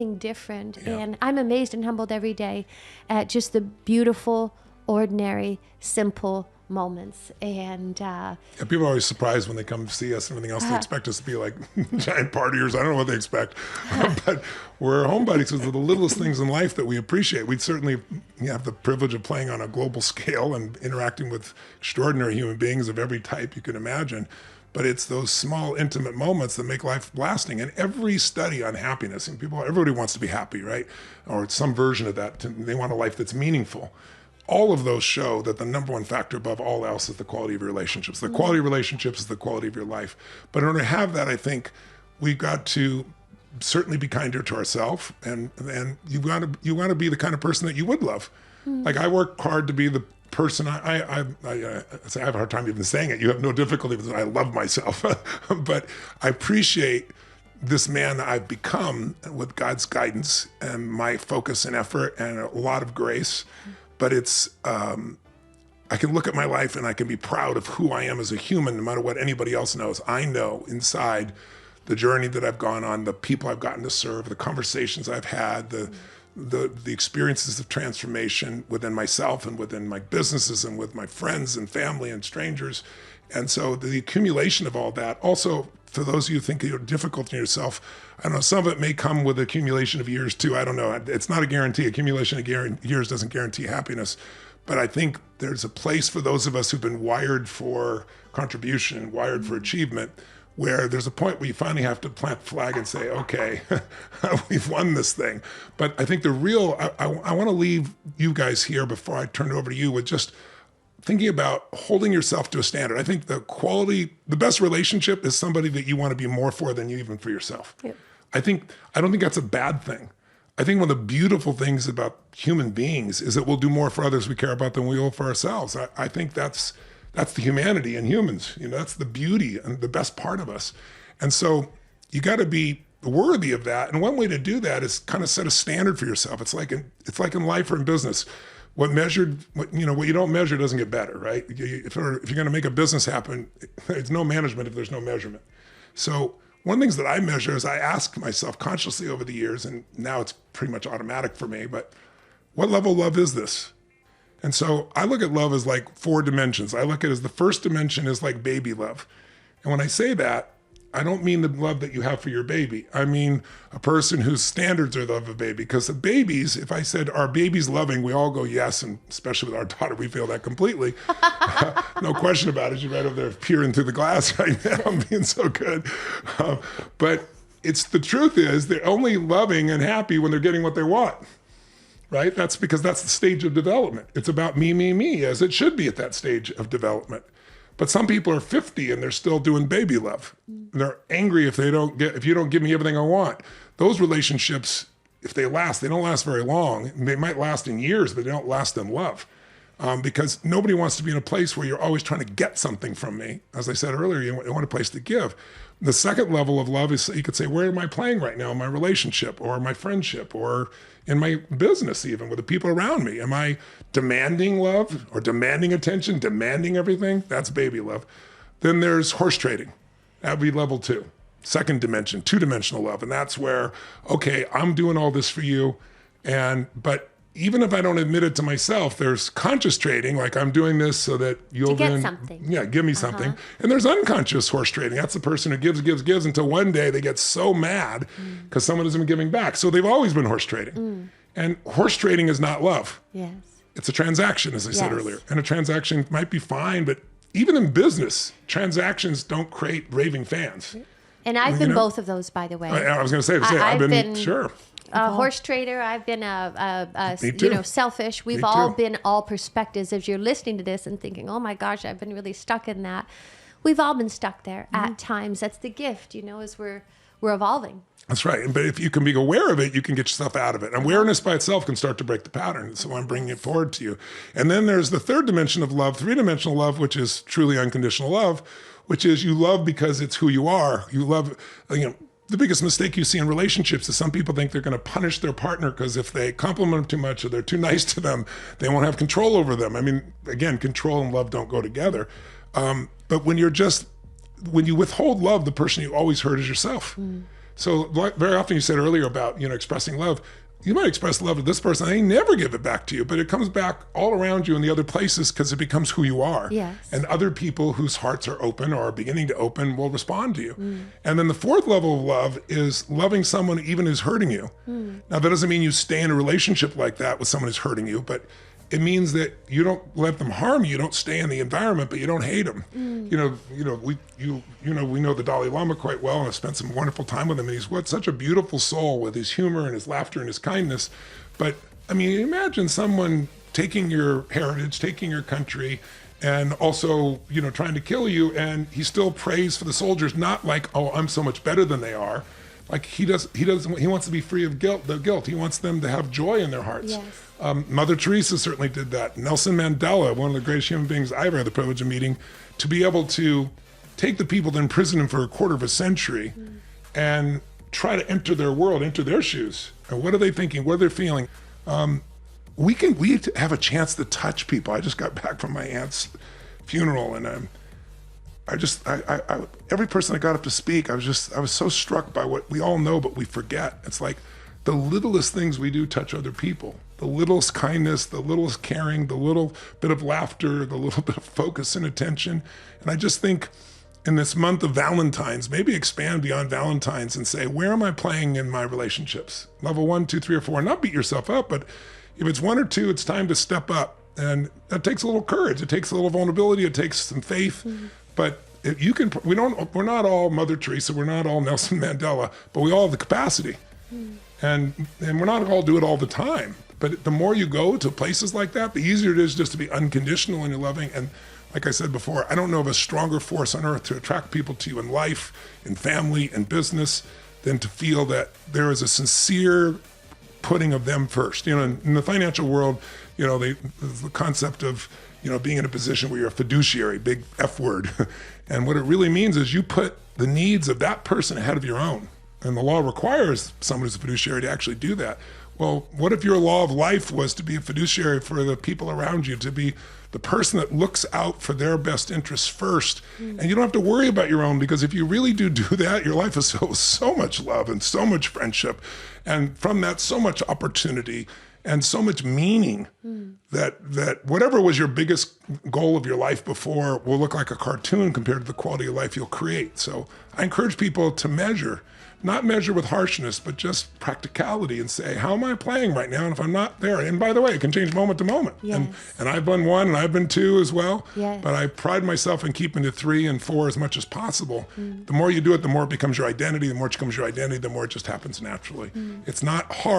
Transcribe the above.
different. Yeah. And I'm amazed and humbled every day at just the beautiful, ordinary, simple moments. And Yeah, people are always surprised when they come see us and everything else. They expect us to be like giant partiers. I don't know what they expect. But we're home buddies with the littlest things in life that we appreciate. We certainly have the privilege of playing on a global scale and interacting with extraordinary human beings of every type you can imagine. But it's those small, intimate moments that make life lasting. And every study on happiness, and everybody wants to be happy, right? Or some version of that. They want a life that's meaningful. All of those show that the number one factor above all else is the quality of your relationships. The quality of relationships is the quality of your life. But in order to have that, I think we've got to certainly be kinder to ourselves, and you want to be the kind of person that you would love. Like, I work hard to be the person. I say I have a hard time even saying it. You have no difficulty with it. I love myself, but I appreciate this man that I've become with God's guidance and my focus and effort and a lot of grace. But it's, I can look at my life and I can be proud of who I am as a human, no matter what anybody else knows. I know inside the journey that I've gone on, the people I've gotten to serve, the conversations I've had, the experiences of transformation within myself and within my businesses and with my friends and family and strangers. And so the accumulation of all that, also for those of you who think you're difficult in yourself, I don't know, some of it may come with accumulation of years too. I don't know. It's not a guarantee. Accumulation of years doesn't guarantee happiness. But I think there's a place for those of us who've been wired for contribution, wired for achievement, where there's a point where you finally have to plant the flag and say, okay, we've won this thing. But I think the real, I want to leave you guys here before I turn it over to you with just thinking about holding yourself to a standard. I think the best relationship is somebody that you want to be more for than you even for yourself. Yep. I don't think that's a bad thing. I think one of the beautiful things about human beings is that we'll do more for others we care about than we will for ourselves. I think that's the humanity in humans. That's the beauty and the best part of us. And so you got to be worthy of that. And one way to do that is kind of set a standard for yourself. It's like in life or in business. What you don't measure doesn't get better, right? If you're going to make a business happen, it's no management if there's no measurement. So one of the things that I measure is I ask myself consciously over the years, and now it's pretty much automatic for me, but what level of love is this? And so I look at love as like 4 dimensions. I look at it as the first dimension is like baby love. And when I say that, I don't mean the love that you have for your baby. I mean a person whose standards are the love of a baby. Because the babies, if I said, are babies loving? We all go yes, and especially with our daughter, we feel that completely. No question about it. She's right over there peering through the glass right now. I'm being so good. But the truth is they're only loving and happy when they're getting what they want. Right? That's because that's the stage of development. It's about me, me, me, as it should be at that stage of development. But some people are 50 and they're still doing baby love. They're angry if you don't give me everything I want. Those relationships, if they last, they don't last very long. They might last in years, but they don't last in love. Because nobody wants to be in a place where you're always trying to get something from me. As I said earlier, you want a place to give. The second level of love is you could say, where am I playing right now in my relationship or my friendship or in my business even with the people around me? Am I demanding love or demanding attention, demanding everything? That's baby love. Then there's horse trading. That would be level 2. Second dimension, 2-dimensional love. And that's where, okay, I'm doing all this for you. But even if I don't admit it to myself, there's conscious trading, like I'm doing this so that you'll get something. Yeah, give me something. And there's unconscious horse trading. That's the person who gives until one day they get so mad because someone isn't giving back. So they've always been horse trading. And horse trading is not love. Yes. It's a transaction, as I said earlier. And a transaction might be fine, but even in business, transactions don't create raving fans. And I've been both of those, by the way. I was going to say, I've been sure. A horse trader. I've been selfish. We've all been all perspectives. As you're listening to this and thinking, oh my gosh, I've been really stuck in that. We've all been stuck there at times. That's the gift, as we're evolving. That's right. But if you can be aware of it, you can get yourself out of it. And awareness by itself can start to break the pattern. So I'm bringing it forward to you. And then there's the third dimension of love, 3-dimensional love, which is truly unconditional love, which is you love because it's who you are. You love, the biggest mistake you see in relationships is some people think they're going to punish their partner because if they compliment them too much or they're too nice to them, they won't have control over them. I mean, again, control and love don't go together. But when you withhold love, the person you always hurt is yourself. So very often you said earlier about, expressing love. You might express love to this person, they never give it back to you, but it comes back all around you in the other places because it becomes who you are. Yes. And other people whose hearts are open or are beginning to open will respond to you. And then the fourth level of love is loving someone even who's hurting you. Now, that doesn't mean you stay in a relationship like that with someone who's hurting you, but it means that you don't let them harm you. You don't stay in the environment, but you don't hate them. We know the Dalai Lama quite well, and I've spent some wonderful time with him. And he's such a beautiful soul with his humor and his laughter and his kindness. But I mean, imagine someone taking your heritage, taking your country, and also, trying to kill you. And he still prays for the soldiers, not like, oh, I'm so much better than they are. Like he wants to be free of the guilt. He wants them to have joy in their hearts. Yes. Mother Teresa certainly did that. Nelson Mandela, one of the greatest human beings I ever had the privilege of meeting, to be able to take the people that imprisoned him for a quarter of a century and try to enter their world, enter their shoes. And what are they thinking? What are they feeling? We have a chance to touch people. I just got back from my aunt's funeral, and every person that got up to speak, I was so struck by what we all know, but we forget. It's like the littlest things we do touch other people. The littlest kindness, the littlest caring, the little bit of laughter, the little bit of focus and attention. And I just think in this month of Valentine's, maybe expand beyond Valentine's and say, where am I playing in my relationships? Level 1, 2, 3, or 4. Not beat yourself up, but if it's 1 or 2, it's time to step up. And that takes a little courage. It takes a little vulnerability. It takes some faith. But if you can, we're not all Mother Teresa. We're not all Nelson Mandela, but we all have the capacity. And we're not all do it all the time. But the more you go to places like that, the easier it is just to be unconditional in your loving. And like I said before, I don't know of a stronger force on earth to attract people to you in life, in family, in business, than to feel that there is a sincere putting of them first. In the financial world, the concept of, being in a position where you're a fiduciary, big F word. And what it really means is you put the needs of that person ahead of your own. And the law requires someone who's a fiduciary to actually do that. Well, what if your law of life was to be a fiduciary for the people around you, to be the person that looks out for their best interests first? And you don't have to worry about your own, because if you really do that, your life is so much love and so much friendship. And from that, so much opportunity and so much meaning that whatever was your biggest goal of your life before will look like a cartoon compared to the quality of life you'll create. So I encourage people to measure. Not measure with harshness, but just practicality, and say, how am I playing right now? And if I'm not there, and by the way, it can change moment to moment. Yes. And I've been 1 and I've been 2 as well. Yes. But I pride myself in keeping to 3 and 4 as much as possible. The more you do it, the more it becomes your identity. The more it becomes your identity, the more it just happens naturally. It's not hard.